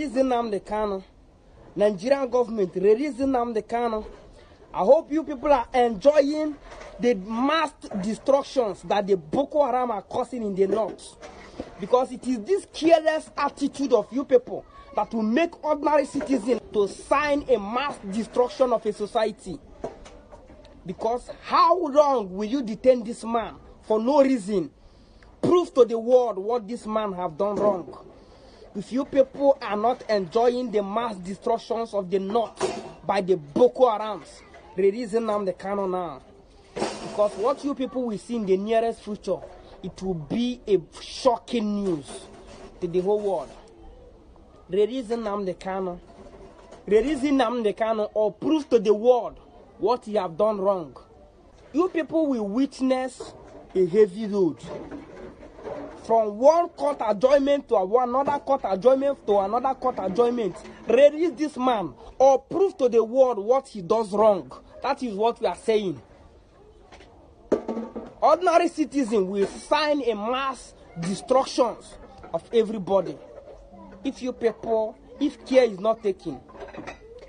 release Nnamdi Kanu. Nigerian government, release Nnamdi Kanu. I hope you people are enjoying the mass destructions that the Boko Haram are causing in the north. Because it is this careless attitude of you people that will make ordinary citizens to sign a mass destruction of a society. Because how long will you detain this man for no reason? Prove to the world what this man have done wrong. If you people are not enjoying the mass destructions of the north by the Boko Harams, release Nnamdi Kanu now. Because what you people will see in the nearest future, it will be a shocking news to the whole world. Release Nnamdi Kanu. Release Nnamdi Kanu or prove to the world what he have done wrong. You people will witness a heavy load. From one court adjournment to another court adjournment to another court adjournment. Release this man or prove to the world what he does wrong. That is what we are saying. Ordinary citizens will sign a mass destruction of everybody. If you people, if care is not taken,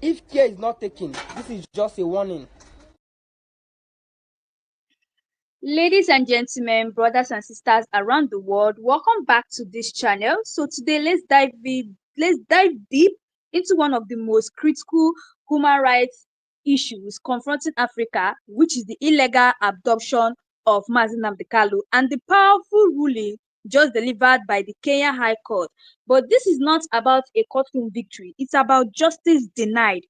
this is just a warning. Ladies and gentlemen, brothers and sisters around the world, welcome back to this channel. So today let's dive deep into one of the most critical human rights issues confronting Africa, which is the illegal abduction of Nnamdi Kanu and the powerful ruling just delivered by the Kenya High Court. But this is not about a courtroom victory. It's about justice denied,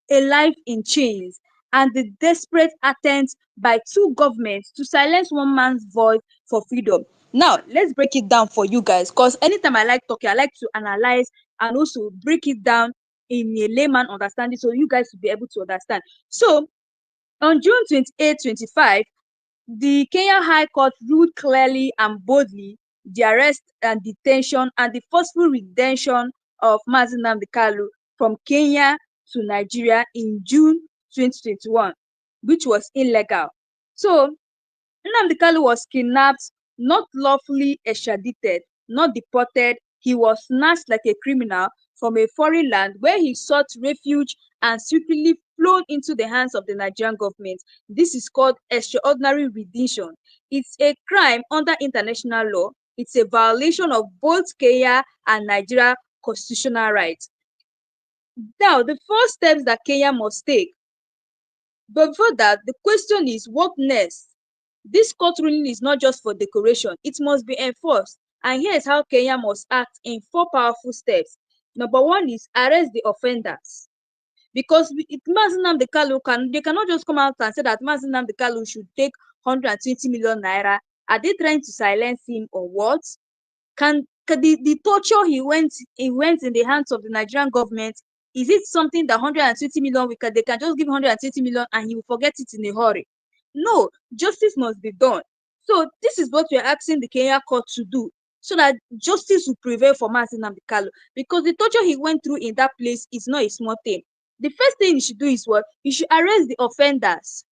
a life in chains, and the desperate attempts by two governments to silence one man's voice for freedom. Now, let's break it down for you guys, because anytime I like talking, I like to analyze and also break it down in a layman understanding so you guys will be able to understand. So, on June 28, 25, the Kenya High Court ruled clearly and boldly the arrest and detention and the forceful retention of Nnamdi Kanu from Kenya to Nigeria in June 2021, which was illegal. So, Nnamdi Kanu was kidnapped, not lawfully extradited, not deported. He was snatched like a criminal from a foreign land where he sought refuge and secretly flown into the hands of the Nigerian government. This is called extraordinary rendition. It's a crime under international law. It's a violation of both Kenya and Nigeria constitutional rights. Now, the first steps that Kenya must take. But before that, the question is, what next? This court ruling is not just for decoration, it must be enforced. And here's how Kenya must act in 4 powerful steps. Number 1 is arrest the offenders. Because Nnamdi Kanu, they cannot just come out and say that Nnamdi Kanu should take 120 million naira. Are they trying to silence him or what? Can the torture he went in the hands of the Nigerian government, is it something that 120 million, they can just give 120 million and he will forget it in a hurry? No, justice must be done. So this is what we are asking the Kenya court to do, so that justice will prevail for Nnamdi Kanu. Because the torture he went through in that place is not a small thing. The first thing he should do is what? He should arrest the offenders.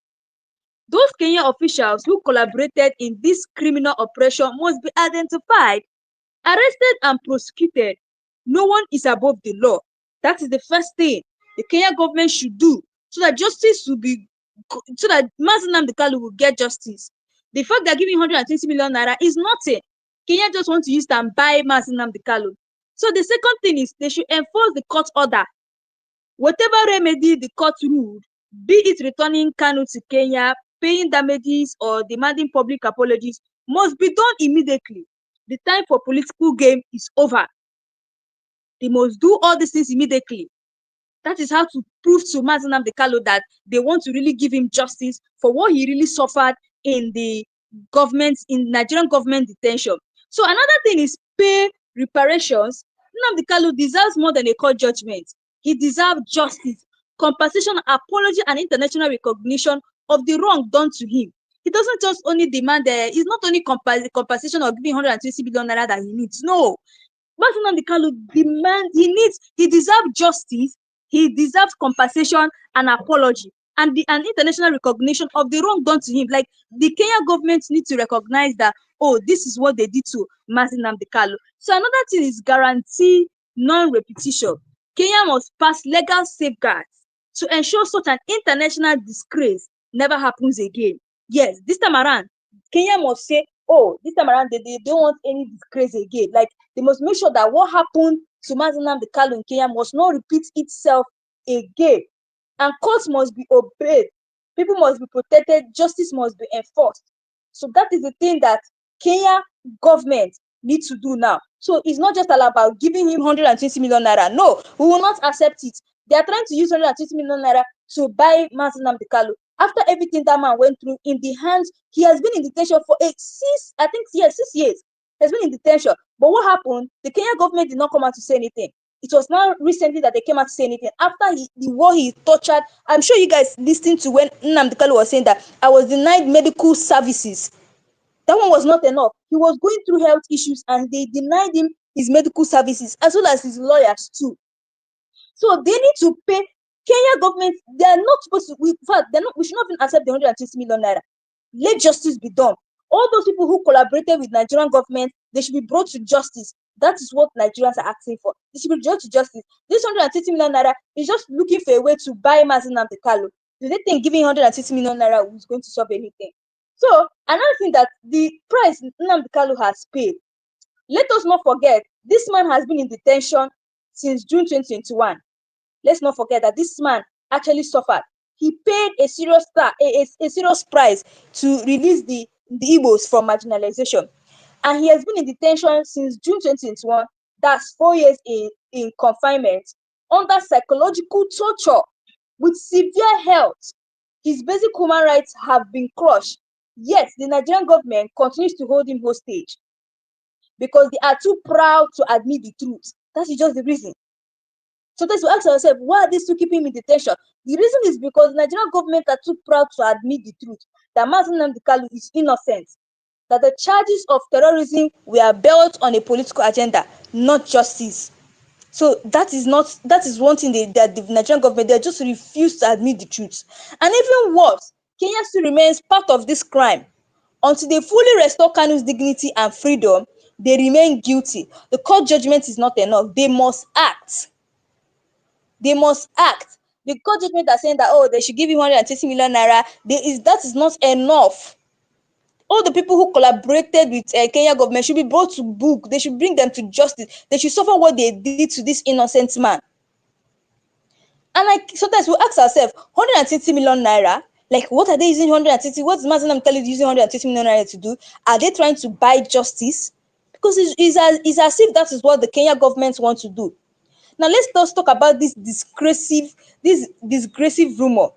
Those Kenya officials who collaborated in this criminal operation must be identified, arrested and prosecuted. No one is above the law. That is the first thing the Kenya government should do, so that justice will be, so that Nnamdi Kanu will get justice. The fact they're giving 120 million naira is nothing. Kenya just want to use it and buy Nnamdi Kanu. So the second thing is they should enforce the court order. Whatever remedy the court ruled, be it returning Kanu to Kenya, paying damages, or demanding public apologies, must be done immediately. The time for political game is over. They must do all these things immediately. That is how to prove to Nnamdi Kanu that they want to really give him justice for what he really suffered in the government, in Nigerian government detention. So another thing is pay reparations. Nnamdi Kanu deserves more than a court judgment. He deserves justice, compensation, apology, and international recognition of the wrong done to him. He doesn't just only demand, it's not only compensation or giving 120 billion naira that he needs. No. Nnamdi Kanu he deserves justice, he deserves compensation and apology, and international recognition of the wrong done to him. Like, the Kenya government need to recognize that, oh, this is what they did to Nnamdi Kanu. So another thing is guarantee non-repetition. Kenya must pass legal safeguards to ensure such an international disgrace never happens again. Yes, this time around, Kenya must say, oh, this time around, they don't want any disgrace again. Like, they must make sure that what happened to Nnamdi Kanu in Kenya must not repeat itself again. And courts must be obeyed. People must be protected. Justice must be enforced. So that is the thing that Kenya government need to do now. So it's not just all about giving him 120 million naira. No, we will not accept it. They are trying to use 120 million naira to buy Nnamdi Kanu. After everything that man went through in the hands, he has been in detention for 6 years. He has been in detention. But what happened? The Kenya government did not come out to say anything. It was now recently that they came out to say anything. After the war he tortured, I'm sure you guys listened to when Nnamdi Kanu was saying that I was denied medical services. That one was not enough. He was going through health issues and they denied him his medical services as well as his lawyers too. So they need to pay. Kenya government, they are not supposed to, in fact, we should not even accept the 120 million naira. Let justice be done. All those people who collaborated with Nigerian government, they should be brought to justice. That is what Nigerians are asking for. They should be brought to justice. This 120 million naira is just looking for a way to buy Nnamdi Kanu. Do they think giving 120 million naira is going to solve anything? So another thing that the price Nnamdi Kanu has paid, let us not forget, this man has been in detention since June 2021. Let's not forget that this man actually suffered. He paid a serious price to release the Igbos from marginalization. And he has been in detention since June 2021. That's 4 years in confinement under psychological torture with severe health. His basic human rights have been crushed. Yet the Nigerian government continues to hold him hostage because they are too proud to admit the truth. That is just the reason. Sometimes we ask ourselves, why are these two keeping him in detention? The reason is because the Nigerian government are too proud to admit the truth that Nnamdi Kanu is innocent, that the charges of terrorism were built on a political agenda, not justice. So that is one thing that the Nigerian government, they just refuse to admit the truth. And even worse, Kenya still remains part of this crime. Until they fully restore Kanu's dignity and freedom, they remain guilty. The court judgment is not enough. They must act. They must act. The court judgment are saying that, oh, they should give him 130 million naira. That is not enough. All the people who collaborated with Kenya government should be brought to book. They should bring them to justice. They should suffer what they did to this innocent man. And like sometimes we ask ourselves, 130 million naira, like what are they using 130? What's Nnamdi Kanu using 130 million naira to do? Are they trying to buy justice? Because it's as if that is what the Kenya government wants to do. Now let's just talk about this disgraceful rumor.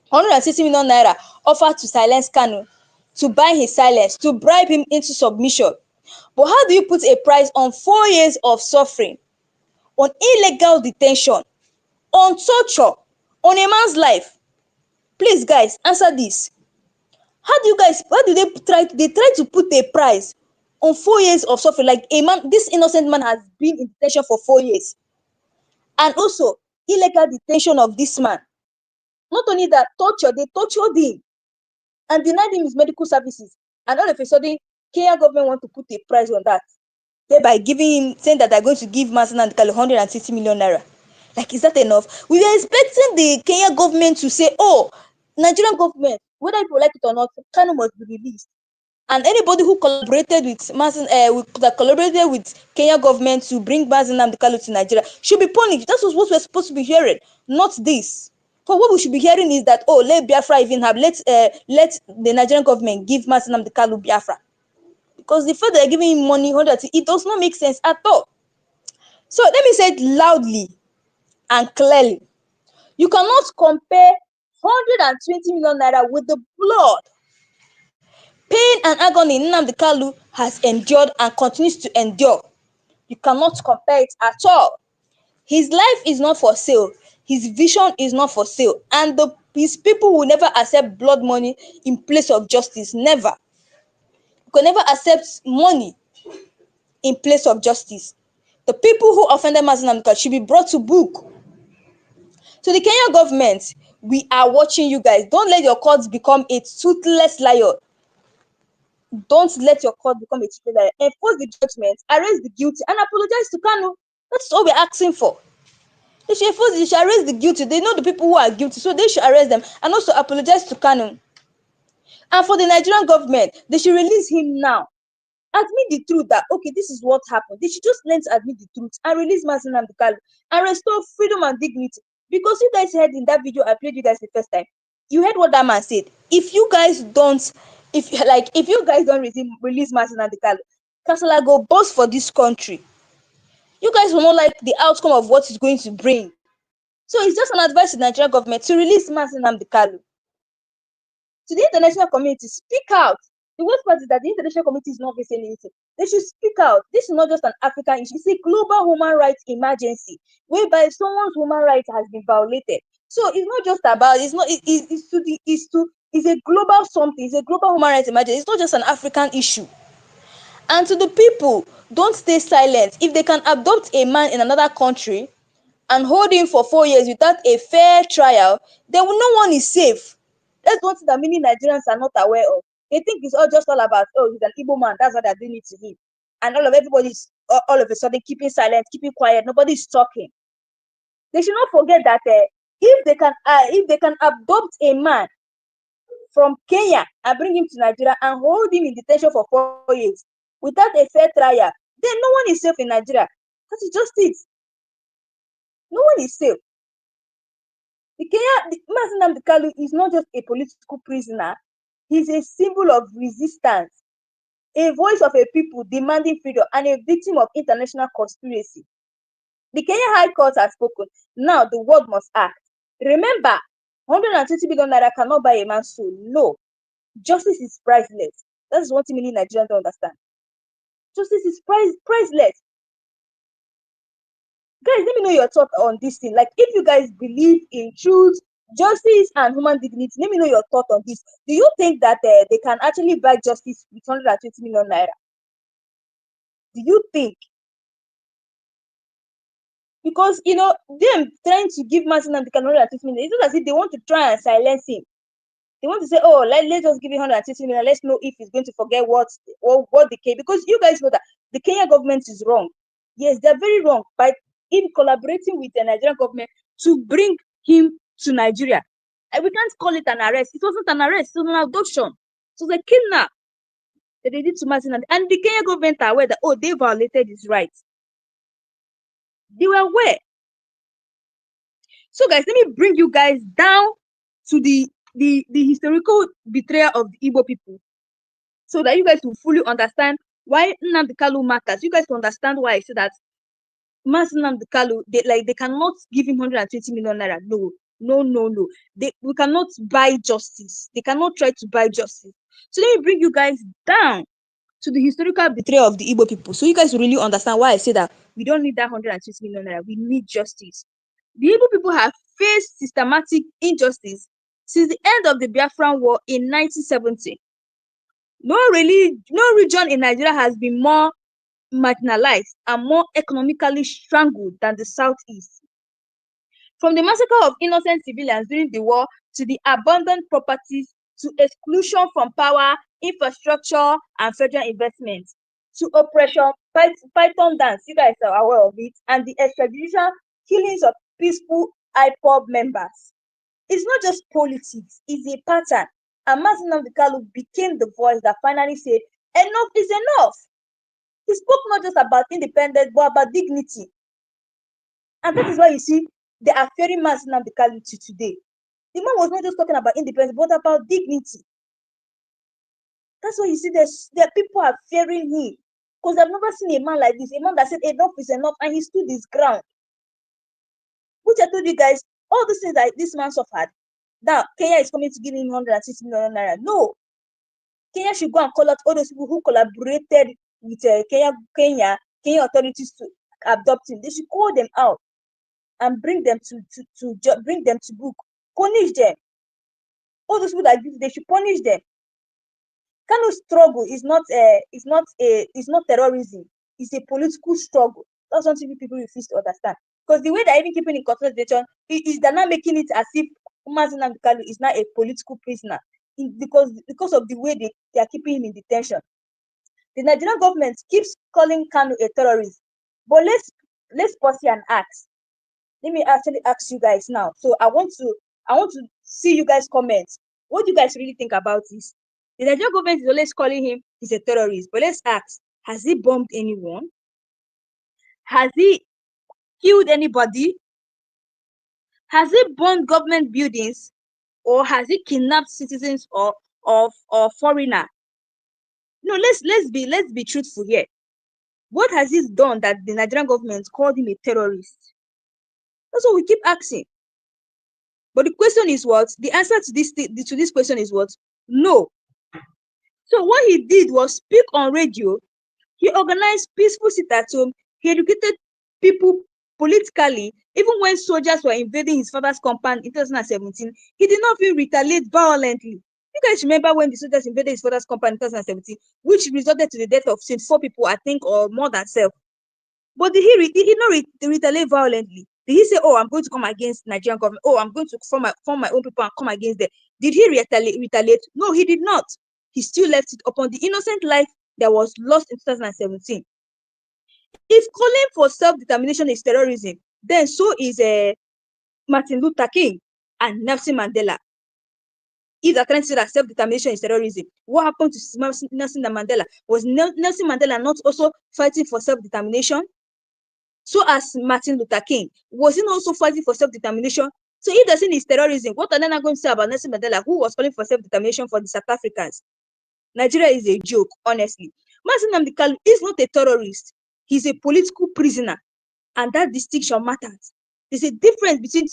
160 million naira offered to silence Kanu, to buy his silence, to bribe him into submission. But how do you put a price on 4 years of suffering, on illegal detention, on torture, on a man's life? Please, guys, answer this. How do they try to put a price on 4 years of suffering? Like this innocent man has been in detention for 4 years. And also illegal detention of this man. Not only that, they tortured him and denied him his medical services. And all of a sudden, Kenya government want to put a price on that, thereby saying that they're going to give Nnamdi Kanu 160 million naira. Like, is that enough? We were expecting the Kenya government to say, oh, Nigerian government, whether you like it or not, Kanu must be released. And anybody who collaborated with Kenya government to bring Nnamdi Kanu to Nigeria should be punished. That was what we're supposed to be hearing, not this. For what we should be hearing is that, oh, let Biafra even have, let the Nigerian government give Nnamdi Kanu Biafra. Because the fact they're giving him money, it does not make sense at all. So let me say it loudly and clearly. You cannot compare 120 million naira with the blood, pain and agony Nnamdi Kanu has endured and continues to endure. You cannot compare it at all. His life is not for sale. His vision is not for sale. And his people will never accept blood money in place of justice. Never. You can never accept money in place of justice. The people who offended Nnamdi Kanu should be brought to book. So the Kenya government, we are watching you guys. Don't let your courts become a toothless lion. Don't let your court become a toothless lion. Enforce the judgment, arrest the guilty, and apologize to Kanu. That's all we're asking for. They should arrest the guilty. They know the people who are guilty, so they should arrest them and also apologize to Kanu. And for the Nigerian government, they should release him now. Admit the truth that okay, this is what happened. They should just learn to admit the truth and release Mazi Nnamdi Kanu and restore freedom and dignity. Because you guys heard in that video I played you guys the first time, you heard what that man said. If you guys don't, if you guys don't release Mazi Nnamdi Kanu, Kasala go burst for this country. You guys will not like the outcome of what it's going to bring. So it's just an advice to the Nigerian government to release Mazi Nnamdi Kanu. To the international community, speak out. The worst part is that the international community is not saying anything. They should speak out. This is not just an African issue. It's a global human rights emergency whereby someone's human rights has been violated. So it's not just about, it's a global something. It's a global human rights emergency. It's not just an African issue. And to the people, don't stay silent. If they can adopt a man in another country and hold him for 4 years without a fair trial, then no one is safe. That's one thing that many Nigerians are not aware of. They think it's all about, oh, he's an Igbo man, that's what they're doing it to him. And everybody's all of a sudden keeping silent, keeping quiet, nobody's talking. They should not forget that if they can adopt a man from Kenya and bring him to Nigeria and hold him in detention for 4 years without a fair trial, then no one is safe in Nigeria. That is just it. No one is safe. Mazi Nnamdi Kanu is not just a political prisoner. He's a symbol of resistance, a voice of a people demanding freedom, and a victim of international conspiracy. The Kenya High Court has spoken. Now the world must act. Remember, 120 billion naira cannot buy a man's soul. No. Justice is priceless. That is one thing many Nigerians don't understand. Justice is priceless. Guys, let me know your thought on this thing. Like, if you guys believe in truth, justice, and human dignity, let me know your thought on this. Do you think that they can actually buy justice with 120 million naira? Do you think? Because, them trying to give Mazi Nnamdi Kanu 120 million, it's not as if they want to try and silence him. They want to say, oh, let's just give him 120 million. Let's know if he's going to forget what the case. Because you guys know that the Kenya government is wrong. Yes, they're very wrong by in collaborating with the Nigerian government to bring him to Nigeria. And we can't call it an arrest. It wasn't an arrest. It was an abduction. So the kidnap that they did to Mazi Nnamdi. And the Kenya government are aware that, oh, they violated his rights. They were aware. So guys, let me bring you guys down to the historical betrayal of the Igbo people, so that you guys will fully understand why Nnamdi Kanu matters. You guys will understand why I say that Mazi Nnamdi Kanu, they cannot give him 120 million naira. No. We cannot buy justice. They cannot try to buy justice. So let me bring you guys down to the historical betrayal of the Igbo people, so you guys will really understand why I say that we don't need that 120 million naira. We need justice. The Igbo people have faced systematic injustice since the end of the Biafran War in 1970. No region in Nigeria has been more marginalized and more economically strangled than the Southeast. From the massacre of innocent civilians during the war to the abandoned properties to exclusion from power, infrastructure, and federal investments to Operation Python Dance, you guys are aware of it, and the extrajudicial killings of peaceful IPOB members. It's not just politics, it's a pattern. And Mazi Nnamdi Kanu became the voice that finally said, enough is enough. He spoke not just about independence, but about dignity. And that is why you see they are fearing Mazi Nnamdi Kanu to today. The man was not just talking about independence, but about dignity. That's why you see there people are fearing him. Because I've never seen a man like this, a man that said enough is enough, and he stood his ground. Which I told you guys, all the things that this man suffered, that Kenya is coming to give him 160 million naira. No. Kenya should go and call out all those people who collaborated with Kenya authorities to adopt him. They should call them out and bring them to book, punish them. All those people that do, they should punish them. Kanu's struggle is not terrorism. It's a political struggle. That's something people refuse to understand. Because the way they're even keeping in concentration is they're not making it as if Mazi Nnamdi Kanu is not a political prisoner. Because of the way they are keeping him in detention. The Nigerian government keeps calling Kanu a terrorist. But let's pause here and ask. let me actually ask you guys now. So I want to see you guys comment. What do you guys really think about this? The Nigerian government is always calling him he's a terrorist, but let's ask: has he bombed anyone? Has he killed anybody? Has he burned government buildings, or has he kidnapped citizens or foreigner? No, let's be truthful here. What has he done that the Nigerian government called him a terrorist? That's what we keep asking. But the question is what? The answer to this question is what? No. So what he did was speak on radio. He organized peaceful sit-at-home. He educated people politically. Even when soldiers were invading his father's compound in 2017, he did not even retaliate violently. You guys remember when the soldiers invaded his father's compound in 2017, which resulted to the death of 4 people, I think, or more than 7. But did he not retaliate violently? Did he say, "Oh, I'm going to come against Nigerian government. Oh, I'm going to form my own people and come against them"? Did he retaliate? No, he did not. He still left it upon the innocent life that was lost in 2017. If calling for self-determination is terrorism, then so is Martin Luther King and Nelson Mandela. If they're trying to say that self-determination is terrorism, what happened to Nelson Mandela? Was Nelson Mandela not also fighting for self-determination? So as Martin Luther King, was he not also fighting for self-determination? So if the sin is terrorism, what are they not going to say about Nelson Mandela, who was calling for self-determination for the South Africans? Nigeria is a joke, honestly. Nnamdi Kanu is not a terrorist. He's a political prisoner, and that distinction matters. There's a difference between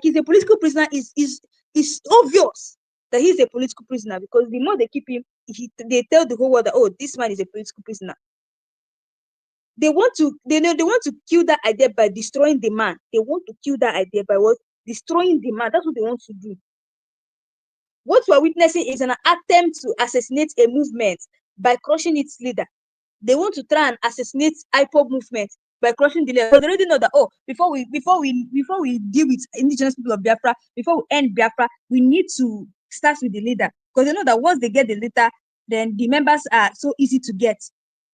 he's a political prisoner is obvious that he's a political prisoner, because the more they keep him, they tell the whole world that, oh, this man is a political prisoner. They want to kill that idea by destroying the man. They want to kill that idea by what? Destroying the man. That's what they want to do. What we're witnessing is an attempt to assassinate a movement by crushing its leader. They want to try and assassinate IPOB movement by crushing the leader. But they already know that, oh, before we deal with indigenous people of Biafra, before we end Biafra, we need to start with the leader. Because they know that once they get the leader, then the members are so easy to get.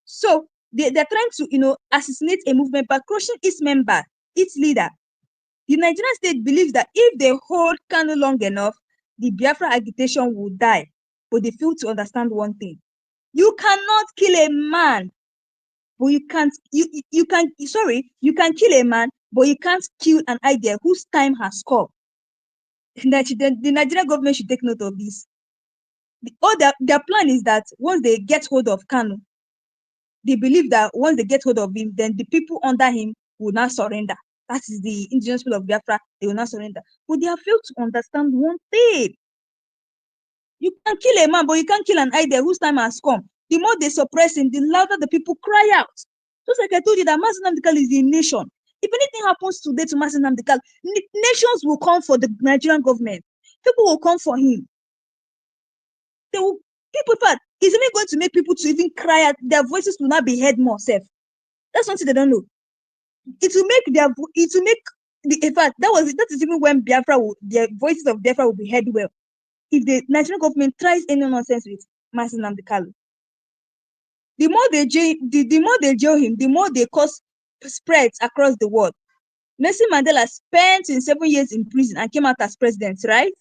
So they're trying to, assassinate a movement by crushing its member, its leader. The Nigerian state believes that if they hold Kanu long enough, the Biafra agitation will die. But they fail to understand one thing. You cannot kill a man, but you can kill a man, but you can't kill an idea whose time has come. The Nigerian government should take note of this. Their plan is that once they get hold of Kanu, they believe that once they get hold of him, then the people under him will not surrender. That is the indigenous people of Biafra, they will not surrender. But they have failed to understand one thing. You can kill a man, but you can't kill an idea whose time has come. The more they suppress him, the louder the people cry out. Just like I told you that Nnamdi Kanu is a nation. If anything happens today to Nnamdi Kanu, nations will come for the Nigerian government. People will come for him. People, in fact, he's even going to make people to even cry out. Their voices will not be heard more safe. That's something they don't know. In fact, that is even when their voices of Biafra will be heard well. If the national government tries any nonsense with Nnamdi Kanu, the more they jail him, the more they cause spreads across the world. Nelson Mandela spent 7 years in prison and came out as president, right?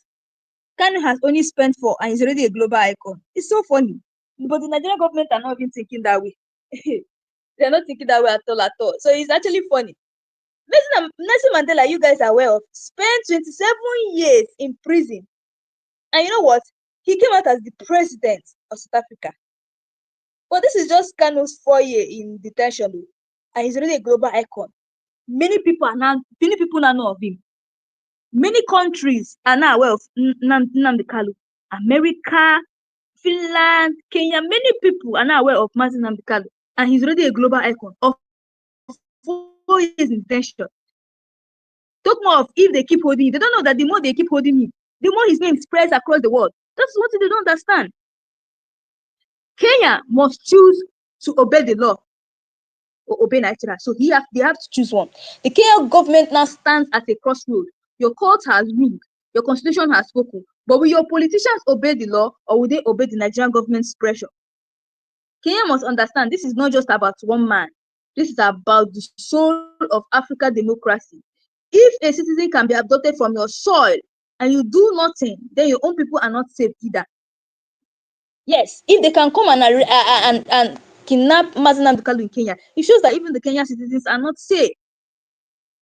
Kanu has only spent 4 and he's already a global icon. It's so funny. But the Nigerian government are not even thinking that way. They're not thinking that way at all. So it's actually funny. Nelson Mandela, you guys are aware of, spent 27 years in prison. And you know what? He came out as the president of South Africa. But this is just Kanu's 4 year in detention, and he's already a global icon. Many people now know of him. Many countries are now aware of Nnamdi Kanu. America, Finland, Kenya, many people are now aware of Nnamdi Kanu, and he's already a global icon of 4 years in detention. Talk more of if they keep holding him. They don't know that the more they keep holding him, the more his name spreads across the world. That's what they don't understand. Kenya must choose to obey the law or obey Nigeria. So they have to choose one. The Kenya government now stands at a crossroad. Your court has ruled, your constitution has spoken, but will your politicians obey the law, or will they obey the Nigerian government's pressure? Kenya must understand this is not just about one man. This is about the soul of African democracy. If a citizen can be abducted from your soil and you do nothing, then your own people are not safe either. Yes, if they can come and kidnap Nnamdi Kanu in Kenya, it shows that even the Kenyan citizens are not safe.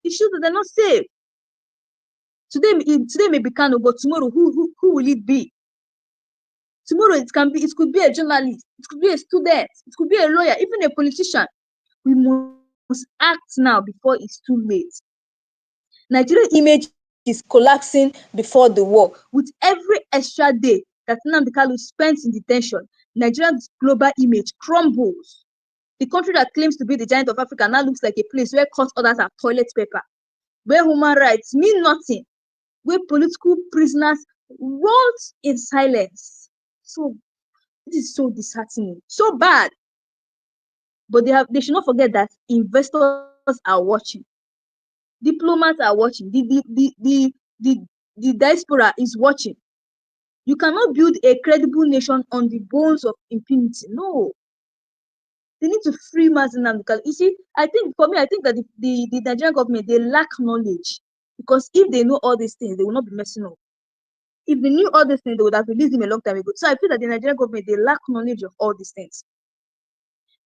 It shows that they're not safe. Today may be Kanu, but tomorrow who will it be? Tomorrow it could be a journalist, it could be a student, it could be a lawyer, even a politician. We must act now before it's too late. Nigerian image is collapsing before the war. With every extra day that Nnamdi Kanu spends in detention, Nigeria's global image crumbles. The country that claims to be the giant of Africa now looks like a place where court orders are toilet paper, where human rights mean nothing, where political prisoners rot in silence. So this is so disheartening, so bad. But they should not forget that investors are watching, diplomats are watching, the diaspora is watching. You cannot build a credible nation on the bones of impunity. No. They need to free Nnamdi Kanu. You see, I think that the Nigerian government, they lack knowledge. Because if they know all these things, they will not be messing up. If they knew all these things, they would have released him a long time ago. So I feel that the Nigerian government, they lack knowledge of all these things.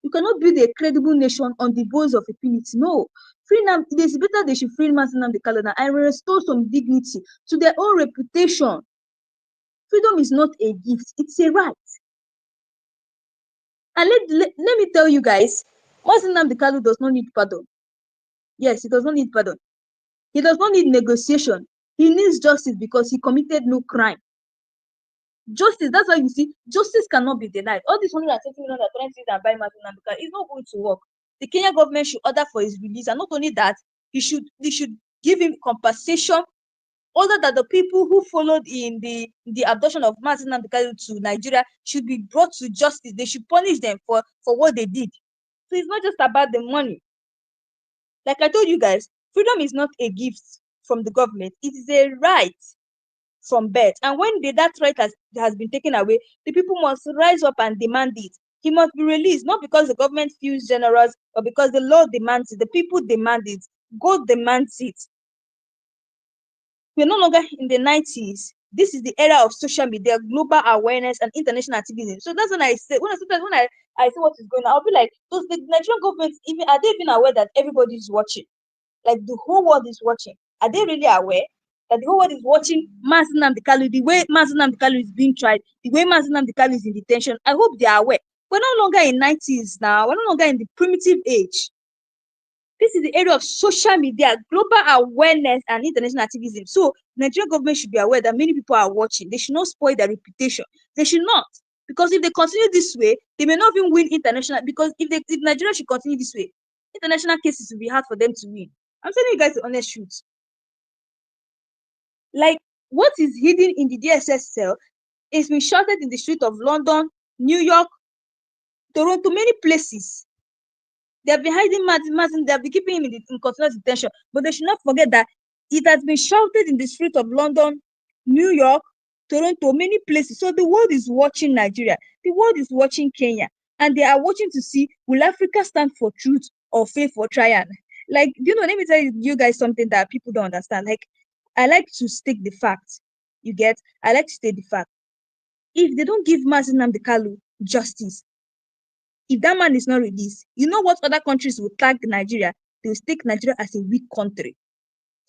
You cannot build a credible nation on the bones of impunity. No. It is better they should free Nnamdi Kanu and restore some dignity to their own reputation. Freedom is not a gift, it's a right. And let me tell you guys, Nnamdi Kanu does not need pardon. Yes, he does not need pardon. He does not need negotiation. He needs justice because he committed no crime. Justice, that's why you see, justice cannot be denied. All these 120 million that trying to use and buy Nnamdi Kanu is not going to work. The Kenya government should order for his release, and not only that, they should give him compensation. Order that the people who followed in the abduction of Nnamdi Kanu to Nigeria should be brought to justice. They should punish them for what they did. So it's not just about the money. Like I told you guys, freedom is not a gift from the government. It is a right from birth. And when that right has been taken away, the people must rise up and demand it. He must be released, not because the government feels generous, but because the law demands it. The people demand it. God demands it. We're no longer in the 90s. This is the era of social media, global awareness, and international activism. So that's when I say what is going on, I'll be like, does the Nigerian government are they even aware that everybody is watching? Like the whole world is watching. Are they really aware that the whole world is watching Nnamdi Kanu, the way Nnamdi Kanu is being tried, the way Nnamdi Kanu is in detention? I hope they are aware. We're no longer in 90s now. We're no longer in the primitive age. This is the area of social media, global awareness, and international activism. So Nigerian government should be aware that many people are watching. They should not spoil their reputation. They should not. Because if they continue this way, they may not even win international. Because if Nigeria should continue this way, international cases will be hard for them to win. I'm telling you guys the honest truth. Like, what is hidden in the DSS cell is being shouted in the street of London, New York, Toronto, many places. They have been hiding Martin, they have been keeping him in continuous detention. But they should not forget that it has been shouted in the street of London, New York, Toronto, many places. So the world is watching Nigeria. The world is watching Kenya. And they are watching to see, will Africa stand for truth or faith for triumph? Like, let me tell you guys something that people don't understand. Like, I like to state the fact. I like to state the fact. If they don't give Nnamdi Kanu justice, if that man is not released, you know what other countries will tag Nigeria? They will take Nigeria as a weak country.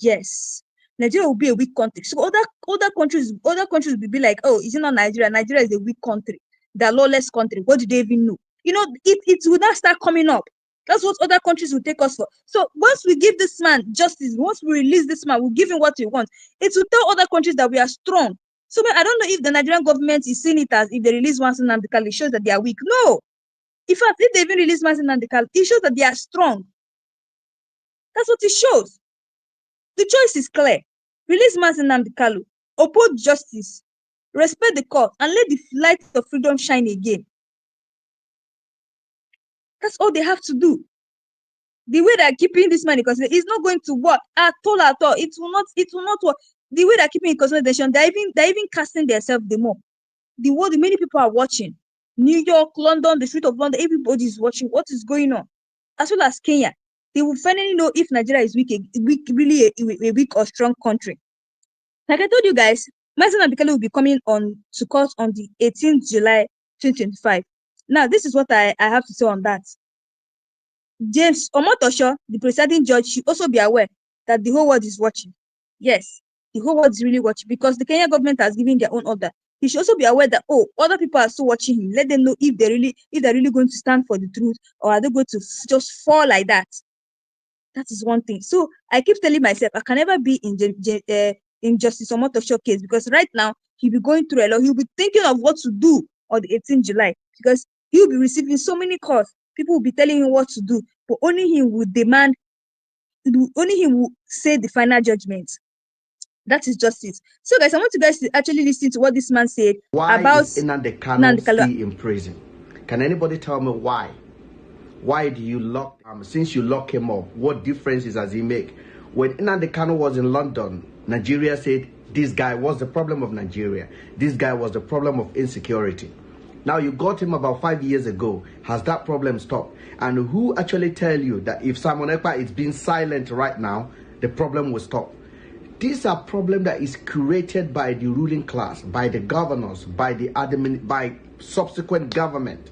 Yes. Nigeria will be a weak country. So other countries will be like, oh, is it not Nigeria? Nigeria is a weak country. They're lawless country. What do they even know? It will not start coming up. That's what other countries will take us for. So once we give this man justice, once we release this man, we'll give him what he wants. It will tell other countries that we are strong. So I don't know if the Nigerian government is seeing it as if they release one Nnamdi Kanu, it shows that they are weak. No. In fact, if they even release Nnamdi Kanu, it shows that they are strong. That's what it shows. The choice is clear. Release Nnamdi Kanu, uphold justice, respect the court, and let the light of freedom shine again. That's all they have to do. The way they're keeping this man in consideration is not going to work at all. It will not work. The way they're keeping in consideration, they're even casting themselves the more. The world, many people are watching. New York, London, the street of London, everybody is watching what is going on. As well as Kenya. they will finally know if Nigeria is really a weak or strong country. Like I told you guys, Mazi Nnamdi Kanu will be coming on to court on the 18th July 2025. Now, this is what I have to say on that. James Omotosho, the presiding judge, should also be aware that the whole world is watching. Yes, the whole world is really watching because the Kenya government has given their own order. He should also be aware that, oh, other people are still watching him. Let them know if they're really going to stand for the truth, or are they going to just fall like that. That is one thing. So I keep telling myself I can never be in Justice Omotosho case, because right now he'll be going through a lot. He'll be thinking of what to do on the 18th July because he'll be receiving so many calls. People will be telling him what to do, but only him will demand, only him will say the final judgment. That is justice. So guys, I want you guys to actually listen to what this man said about is Nnamdi Kanu still in prison. Can anybody tell me why? Why do you lock him? Since you lock him up, what differences does he make? When Nnamdi Kanu was in London, Nigeria said this guy was the problem of Nigeria. This guy was the problem of insecurity. Now you got him about 5 years ago. Has that problem stopped? And who actually tell you that if Simon Ekpa is being silent right now, the problem will stop? These are problems that is created by the ruling class, by the governors, by the admin, by subsequent government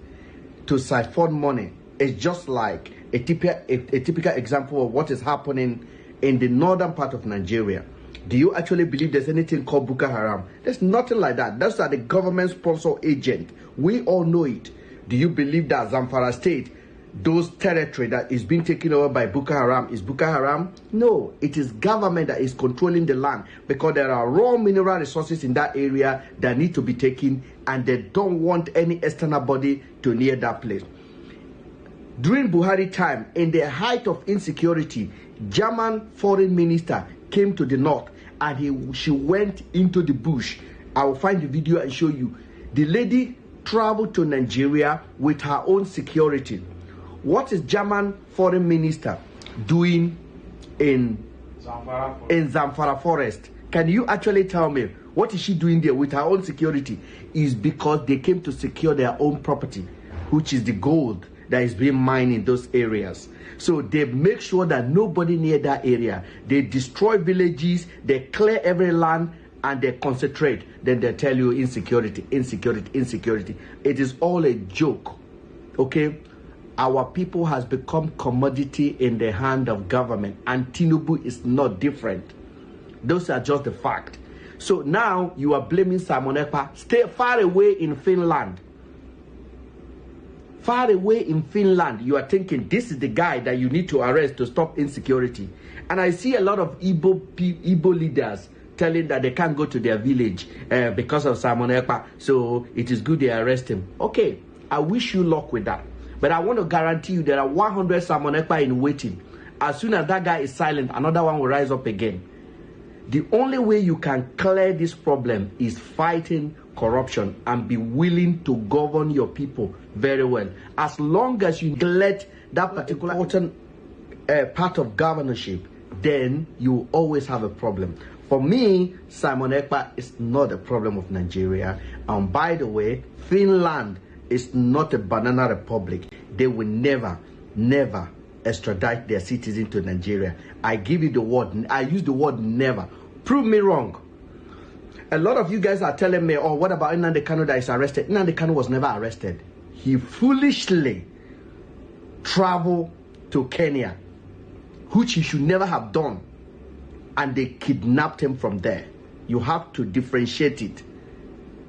to siphon money. It's just like a typical example of what is happening in the northern part of Nigeria. Do you actually believe there's anything called Boko Haram? There's nothing like that. Those are the government sponsor agent. We all know it. Do you believe that Zamfara State, those territory that is being taken over by Boko Haram, is Boko Haram? No, it is government that is controlling the land because there are raw mineral resources in that area that need to be taken, and they don't want any external body to near that place. During Buhari time, in the height of insecurity, German foreign minister came to the north and she went into the bush. I will find the video and show you. The lady traveled to Nigeria with her own security. What is German foreign minister doing in Zamfara forest? Can you actually tell me what is she doing there with her own security? Is because they came to secure their own property, which is the gold that is being mined in those areas. So they make sure that nobody near that area. They destroy villages, they clear every land, and they concentrate. Then they tell you insecurity, insecurity, insecurity. It is all a joke, okay? Our people has become commodity in the hand of government, and Tinubu is not different. Those are just the fact. So now you are blaming Simon Ekpa. Stay far away in Finland. Far away in Finland, you are thinking this is the guy that you need to arrest to stop insecurity. And I see a lot of Igbo leaders telling that they can't go to their village because of Simon Ekpa. So it is good they arrest him. Okay, I wish you luck with that. But I want to guarantee you there are 100 Simon Ekpa in waiting. As soon as that guy is silent, another one will rise up again. The only way you can clear this problem is fighting corruption and be willing to govern your people very well. As long as you neglect that particular important part of governorship, then you always have a problem. For me, Simon Ekpa is not a problem of Nigeria. And by the way, Finland is not a banana republic. They will never, never extradite their citizens to Nigeria. I give you the word. I use the word never. Prove me wrong. A lot of you guys are telling me, oh, what about Nnamdi Kanu that is arrested? Nnamdi Kanu was never arrested. He foolishly traveled to Kenya, which he should never have done. And they kidnapped him from there. You have to differentiate it.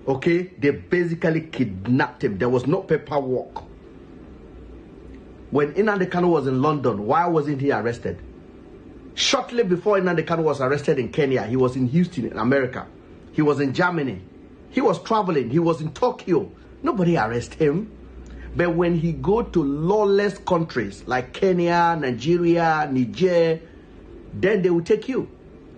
Okay? They basically kidnapped him. There was no paperwork. When Nnamdi Kanu was in London, why wasn't he arrested? Shortly before Nnamdi Kanu was arrested in Kenya, he was in Houston, in America. He was in Germany. He was traveling. He was in Tokyo. Nobody arrested him. But when he go to lawless countries like Kenya, Nigeria, Niger, then they will take you.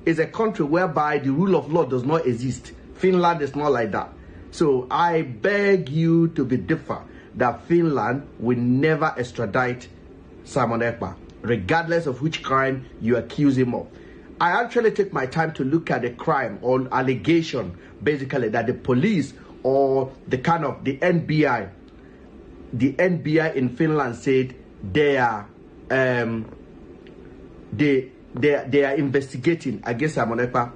It's a country whereby the rule of law does not exist. Finland is not like that. So I beg you to be different, that Finland will never extradite Simon Ekpa, regardless of which crime you accuse him of. I actually take my time to look at the crime or allegation, basically, that the police or the NBI in Finland said they are they are investigating against Simon Ekpa.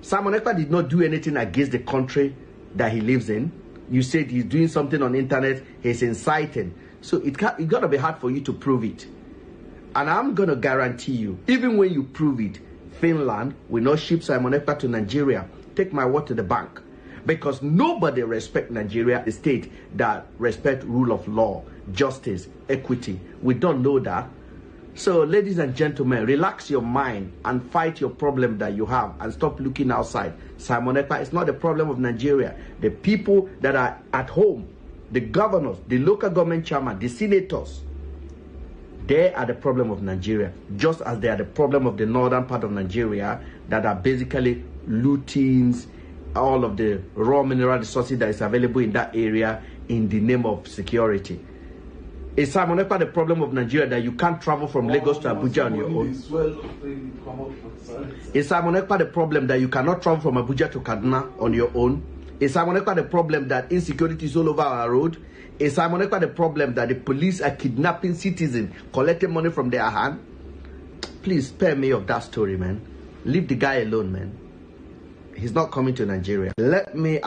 Simon Ekpa did not do anything against the country that he lives in. You said he's doing something on the internet, he's inciting. So it got to be hard for you to prove it. And I'm going to guarantee you, even when you prove it, Finland will not ship Simon Ekpa to Nigeria. Take my word to the bank. Because nobody respects Nigeria, the state that respect rule of law, justice, equity. We don't know that. So, ladies and gentlemen, relax your mind and fight your problem that you have and stop looking outside. Simon Ekpa is not the problem of Nigeria. The people that are at home, the governors, the local government chairman, the senators, they are the problem of Nigeria, just as they are the problem of the northern part of Nigeria that are basically lootings, all of the raw mineral resources that is available in that area in the name of security. Is Simon Ekpa the problem of Nigeria that you can't travel from Lagos to Abuja on your own? Is Simon Ekpa the problem that you cannot travel from Abuja to Kaduna on your own? Is Simon Ekpa the problem that insecurity is all over our road? Is Simon Ekpa the problem that the police are kidnapping citizens, collecting money from their hand? Please spare me of that story, man. Leave the guy alone, man. He's not coming to Nigeria. Let me...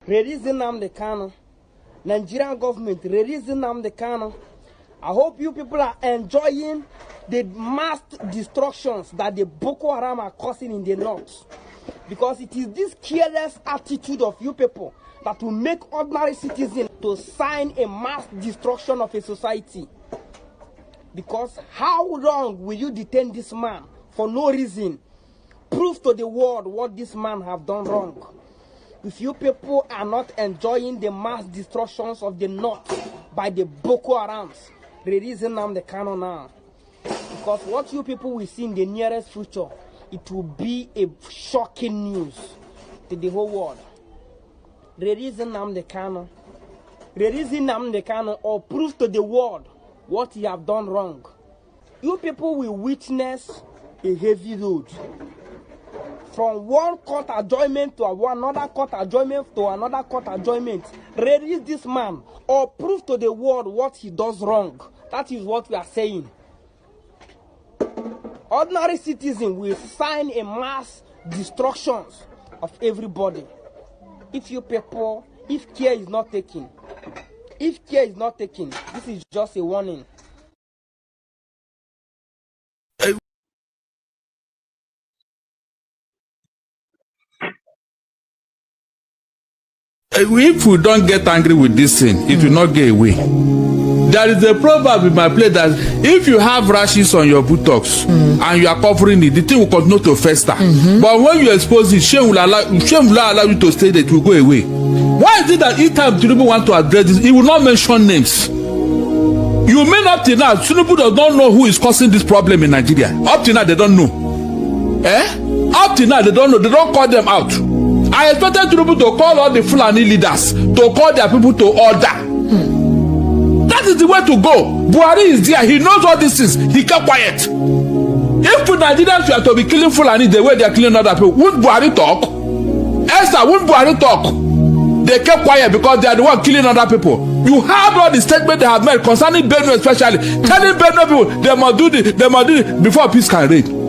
Release Nnamdi Kanu. Nigerian government, release Nnamdi Kanu. I hope you people are enjoying the mass destructions that the Boko Haram are causing in the north. Because it is this careless attitude of you people that will make ordinary citizens to sign a mass destruction of a society. Because how long will you detain this man for no reason? Prove to the world what this man have done wrong. If you people are not enjoying the mass destructions of the north by the Boko Harams, release Nnamdi Kanu now. Because what you people will see in the nearest future, it will be a shocking news to the whole world. Release Nnamdi Kanu. Release Nnamdi Kanu or prove to the world what he have done wrong. You people will witness a heavy load. From one court adjournment to another court adjournment to another court adjournment. Release this man or prove to the world what he does wrong. That is what we are saying. Ordinary citizens will sign a mass destruction of everybody. If you people, if care is not taken, this is just a warning. If we don't get angry with this thing, it will not get away. There is a proverb in my place that if you have rashes on your buttocks and you are covering it, the thing will continue to fester. But when you expose it, shame will allow you to stay there, it will go away. Why is it that each time Tinubu want to address this, he will not mention names? You mean up till now, Tinubu does not know who is causing this problem in Nigeria? Up till now, they don't know. Up till now, they don't know. They don't call them out. I expected Tinubu to call all the Fulani leaders, to call their people to order. That is the way to go. Buhari is there. He knows all these things. He kept quiet. If Nigerians were to be killing Fulani the way they are killing other people, wouldn't Buhari talk? Esther, wouldn't Buhari talk? They kept quiet because they are the one killing other people. You heard all the statements they have made concerning Benue, especially telling Benue people they must do this before peace can reign.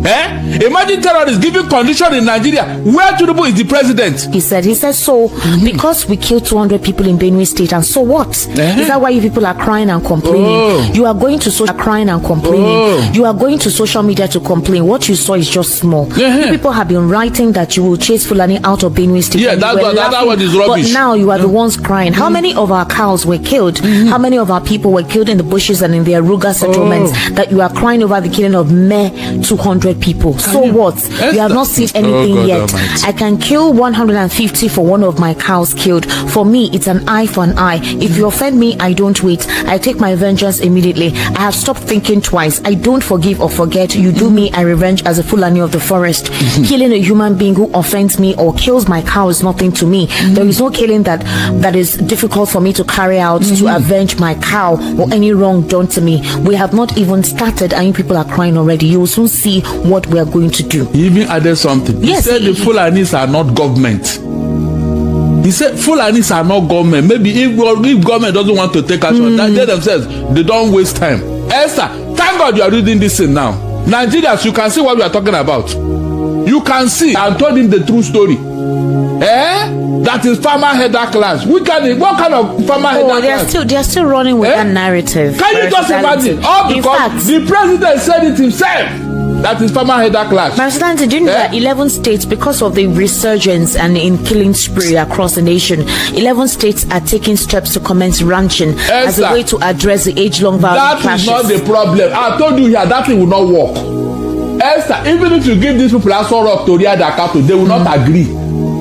Imagine terrorists giving condition in Nigeria where Tinubu is the president. He said so because we killed 200 people in Benue State, and so what? Is that why you people are crying and complaining? You are going to social crying and complaining. You are going to social media to complain. What you saw is just small. You people have been writing that you will chase Fulani out of Benue State. Yeah, that one is rubbish. But now you are the ones crying. How many of our cows were killed? How many of our people were killed in the bushes and in the Aruga settlements that you are crying over the killing of mere 200 people? So what? You have not seen anything yet. I can kill 150 for one of my cows killed. For me, it's an eye for an eye. If you offend me, I don't wait. I take my vengeance immediately. I have stopped thinking twice. I don't forgive or forget. You do me, I revenge as a Fulani of the forest. Killing a human being who offends me or kills my cow is nothing to me. There is no killing that is difficult for me to carry out to avenge my cow or any wrong done to me. We have not even started, and you people are crying already. You will soon see what we are going to do. He even added something. He said the Fulanis are not government. He said Fulanis are not government. Maybe if government doesn't want to take action, they themselves, they don't waste time. Esther, thank God you are reading this thing now. Nigerians, you can see what we are talking about. You can see. I told him the true story. That is farmer header class. What kind of farmer header class? They are still running with that narrative. Can you just imagine? All because the president said it himself. That is farmer header class. President, did you know that 11 states, because of the resurgence and in killing spree across the nation, 11 states are taking steps to commence ranching as a way to address the age-long violent clashes. That is not the problem. I told you here that thing will not work. Esther, even if you give these people a sort of Toria their cattle, they will not agree.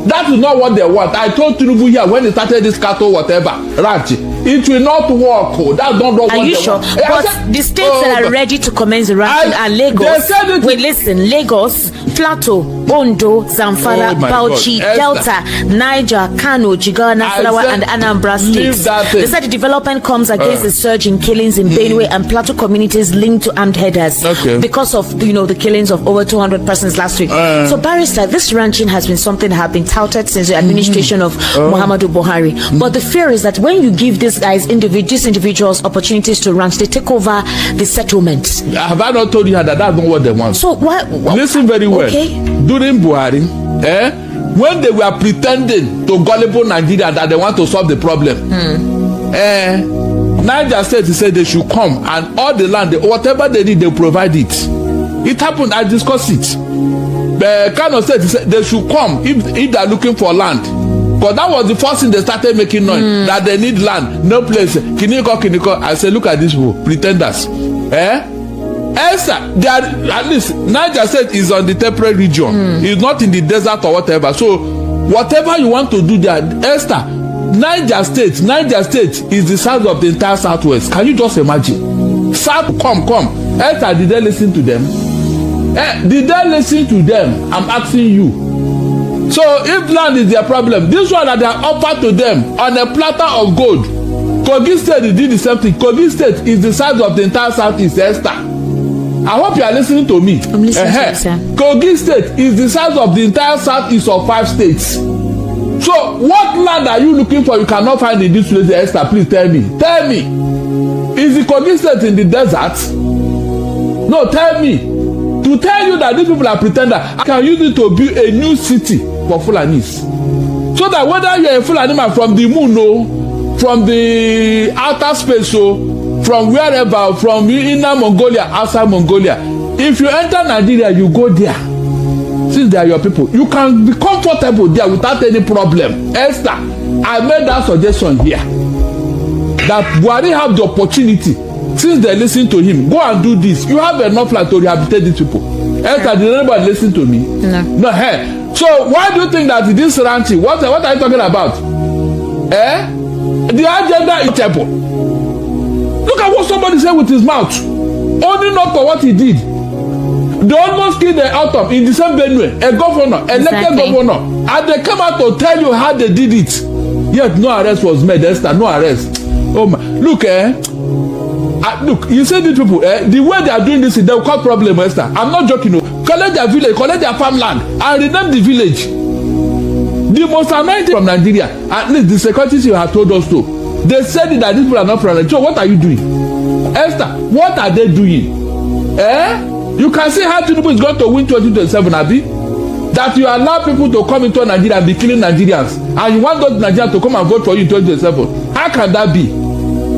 That is not what they want. I told Tinubu here when he started this cattle whatever ranch, it will not work. That's not what they want. Are you sure? But the states that are ready to commence the ranching are Lagos. Wait, listen, Lagos, Plateau, Ondo, Zamfara, Bauchi, Delta, Niger, Kano, Jigawa, Nasarawa, and Anambra states. They said the development comes against the surge in killings in Benue and Plateau communities linked to armed headers because of the killings of over 200 persons last week. So, Barrister, this ranching has been something that has been touted since the administration of Muhammadu Buhari. But the fear is that when you give these individuals opportunities to ranch, they take over the settlements. Have I not told you that that's not what they want? So what? Listen very well. During Buhari, when they were pretending to gullible Nigeria that they want to solve the problem, Niger State said they should come and all the land, whatever they need, they provide it. It happened. I discussed it. The Kano State said they should come if they are looking for land. Because that was the first thing they started making noise, that they need land, no place. Kiniko. I said, look at these people, pretenders. Esther, they are, at least Niger State is on the temperate region. It's not in the desert or whatever. So whatever you want to do there, Esther, Niger State is the size of the entire Southwest. Can you just imagine? South, come. Esther, did they listen to them? Did they listen to them? I'm asking you. So if land is their problem, this one that they are offered to them on a platter of gold. Kogi State did the same thing. Kogi State is the size of the entire Southeast. Esther, I hope you are listening to me. I'm listening to you, sir. Kogi State is the size of the entire Southeast of 5 states. So what land are you looking for? You cannot find in this place, Esther. Please tell me. Is the Kogi State in the desert? No, tell me. To tell you that these people are pretenders, I can use it to build a new city for Fulanis. So that whether you are a Fulani man from the moon, from the outer space, from wherever, from inner Mongolia, outside Mongolia, if you enter Nigeria, you go there. Since they are your people, you can be comfortable there without any problem. Esther, I made that suggestion here. That Buhari have the opportunity. Since they listen to him, go and do this. You have enough land to rehabilitate these people. Esther, did anybody listen to me? No. So why do you think that this ranching? What are you talking about? The agenda is temple. Look at what somebody said with his mouth. Only not for what he did. They almost killed the autumn in the same Benue, a governor, elected governor, and they come out to tell you how they did it. Yet no arrest was made, Esther, no arrest. Oh my, look, look, you see these people, the way they are doing this, they will cause problem, Esther. I'm not joking. No. Collect their village, collect their farmland, and rename the village. The most anointed from Nigeria, at least the security you have told us to. They said that these people are not from Nigeria. So what are you doing? Esther, what are they doing? You can see how Tinubu is going to win 2027, Abi. That you allow people to come into Nigeria and be killing Nigerians, and you want those Nigerians to come and vote for you in 2027. How can that be?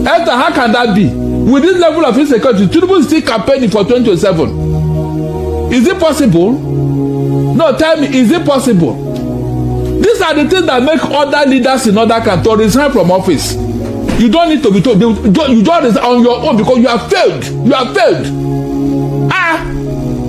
Esther, how can that be? With this level of insecurity, Tinubu is still campaigning for 2027. Is it possible? No, tell me, is it possible? These are the things that make other leaders in other countries resign from office. You don't need to be told. You don't resign on your own because you have failed. You have failed.